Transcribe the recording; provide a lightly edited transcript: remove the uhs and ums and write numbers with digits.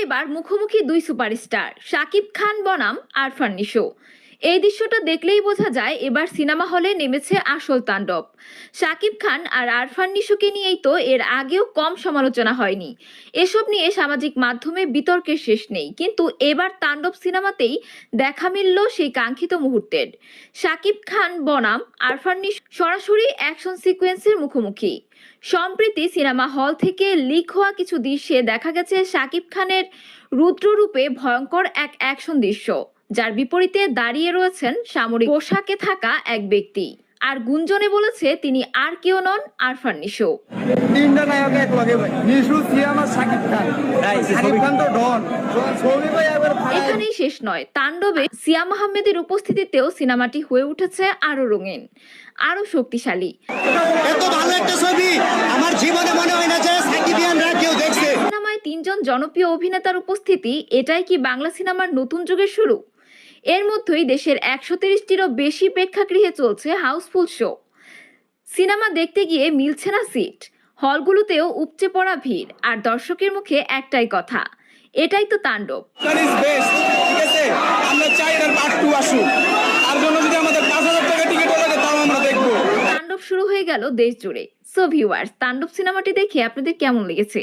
এবার মুখোমুখি দুই সুপারস্টার শাকিব খান বনাম আরফান নিশো। এই দৃশ্যটা দেখলেই বোঝা যায় এবার সিনেমা হলে নেমেছে আসল তাণ্ডব। শাকিব খান আর আরফান নিশোকে নিয়েই তো এর আগেও কম সমালোচনা হয়নি। এসব নিয়ে সামাজিক মাধ্যমে বিতর্কের শেষ নেই, কিন্তু এবার তাণ্ডব সিনেমাতেই দেখা মিলল সেই কাঙ্ক্ষিত মুহূর্তের। শাকিব খান বনাম আরফান নিশো সরাসরি অ্যাকশন সিকোয়েন্সের মুখোমুখি। সম্প্রতি সিনেমা হল থেকে লিক হওয়া কিছু দৃশ্যে দেখা গেছে শাকিব খানের রুদ্ররূপে ভয়ঙ্কর এক অ্যাকশন দৃশ্য, যার বিপরীতে দাঁড়িয়ে রয়েছেন সামরিক পোশাকে থাকা এক ব্যক্তি। আর গুঞ্জনে বলেছে তিনি আর কেউ নন, আরফান নিশো। তিনটা নায়ক এক লগে ভাই, নিশু, সিয়াম আর শাকিব খান। শাকিব খান তো ডন। ছবি ভাই একবার এখানেই শেষ নয়, তাণ্ডবে সিয়াম আহমেদের উপস্থিতিতেও সিনেমাটি হয়ে উঠেছে আরো রঙিন, আরো শক্তিশালী। এত ভালো একটা ছবি আমার জীবনে মনে হয় না যে সাকিবিয়ানরা কেউ দেখছে। সিনেমায় তিনজন জনপ্রিয় অভিনেতার উপস্থিতি, এটাই কি বাংলা সিনেমার নতুন যুগের শুরু? এর মধ্যেই দেশের 130টিরও বেশি প্রেক্ষাগৃহে চলছে হাউসফুল শো। সিনেমা দেখতে গিয়ে মিলছে না সিট, হলগুলোতেও উপচে পড়া ভিড়, আর দর্শকের মুখে একটাই কথা, এটাই তো তাণ্ডব। ঠিক আছে, আমরা চাই এর পার্ট 2 আসুক। আর জন্য যদি আমাদের 5000 টাকা টিকিট লাগে তাও আমরা দেখবো। তাণ্ডব শুরু হয়ে গেল দেশ জুড়ে। সো ভিউয়ার্স, তাণ্ডব সিনেমাটি দেখে আপনাদের কেমন লেগেছে?